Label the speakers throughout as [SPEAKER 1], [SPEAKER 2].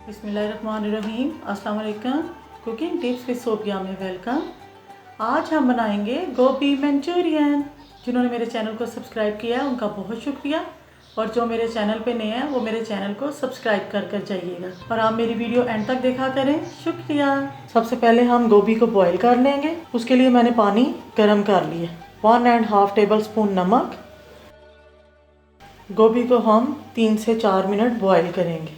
[SPEAKER 1] बिस्मिल्लाहिर्रहमानिर्रहीम। अस्सलाम वालेकुम। कुकिंग टिप्स विद सोफिया में वेलकम। आज हम बनाएंगे गोभी मंचूरियन। जिन्होंने मेरे चैनल को सब्सक्राइब किया है उनका बहुत शुक्रिया, और जो मेरे चैनल पे नए हैं वो मेरे चैनल को सब्सक्राइब कर जाइएगा और आप मेरी वीडियो एंड तक देखा करें। शुक्रिया। सबसे पहले हम गोभी को बॉईल कर लेंगे। उसके लिए मैंने पानी गर्म कर लिया। 1.5 टेबल स्पून नमक। गोभी को हम 3 से 4 मिनट बॉईल करेंगे।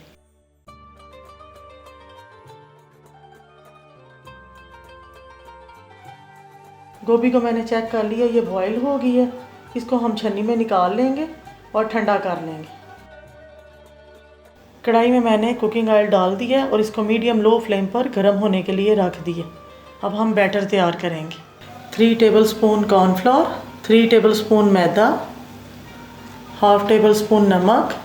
[SPEAKER 1] गोभी को मैंने चेक कर लिया, ये बॉईल हो गई है। इसको हम छन्नी में निकाल लेंगे और ठंडा कर लेंगे। कढ़ाई में मैंने कुकिंग ऑयल डाल दिया और इसको मीडियम लो फ्लेम पर गर्म होने के लिए रख दिया। अब हम बैटर तैयार करेंगे। 3 tablespoon cornflour, 3 tablespoon मैदा, 1/2 टेबल स्पून नमक।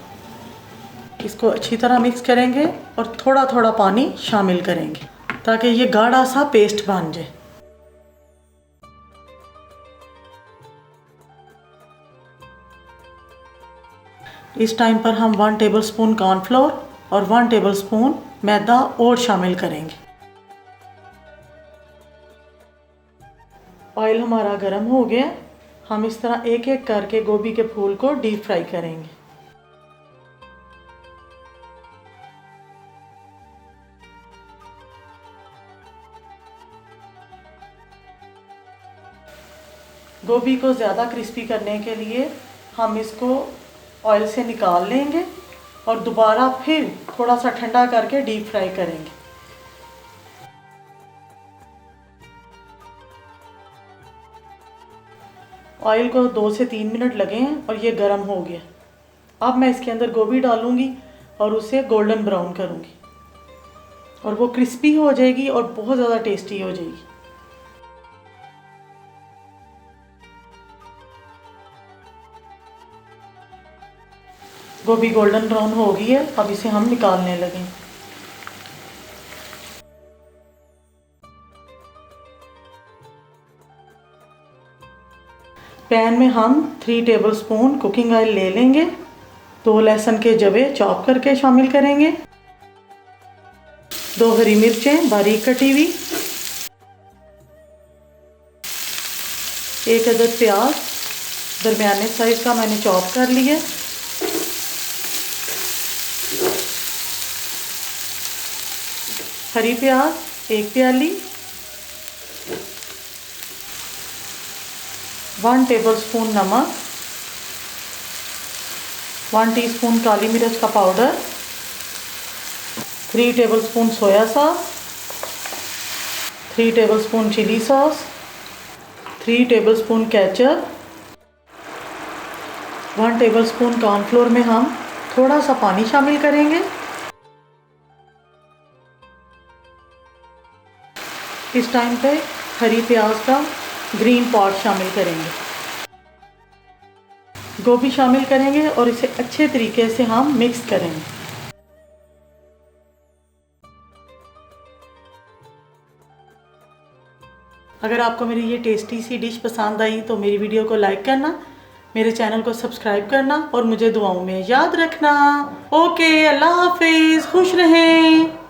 [SPEAKER 1] इसको अच्छी तरह मिक्स करेंगे और थोड़ा थोड़ा पानी शामिल करेंगे ताकि ये गाढ़ा सा पेस्ट बन जाए। इस टाइम पर हम 1 टेबल स्पून कॉर्नफ्लोर और 1 टेबल स्पून मैदा और शामिल करेंगे। ऑयल हमारा गर्म हो गया। हम इस तरह एक एक करके गोभी के फूल को डीप फ्राई करेंगे। गोभी को ज़्यादा क्रिस्पी करने के लिए हम इसको ऑयल से निकाल लेंगे और दोबारा फिर थोड़ा सा ठंडा करके डीप फ्राई करेंगे। ऑयल को 2 से 3 मिनट लगे हैं और ये गर्म हो गया। अब मैं इसके अंदर गोभी डालूंगी और उसे गोल्डन ब्राउन करूंगी और वो क्रिस्पी हो जाएगी और बहुत ज़्यादा टेस्टी हो जाएगी। गोभी गोल्डन ब्राउन हो गई है। अब इसे हम निकालने लगे। पैन में हम 3 टेबल स्पून कुकिंग ऑयल ले लेंगे। 2 लहसुन के जवे चॉप करके शामिल करेंगे। 2 हरी मिर्चें बारीक कटी हुई, 1 अदद प्याज दरमियाने साइज का मैंने चॉप कर लिया। हरी प्याज 1 प्याली, 1 टेबल स्पून नमक, 1 टीस्पून काली मिर्च का powder, 3 tablespoon soya sauce, 3 tablespoon chilli sauce, 3 tablespoon ketchup, 1 tablespoon cornflour में हम थोड़ा सा पानी शामिल करेंगे। इस टाइम पे हरी प्याज का ग्रीन पार्ट शामिल करेंगे। गोभी शामिल करेंगे और इसे अच्छे तरीके से हम मिक्स करेंगे। अगर आपको मेरी ये टेस्टी सी डिश पसंद आई तो मेरी वीडियो को लाइक करना, मेरे चैनल को सब्सक्राइब करना और मुझे दुआओं में याद रखना। ओके, अल्लाह हाफिज़, खुश रहें।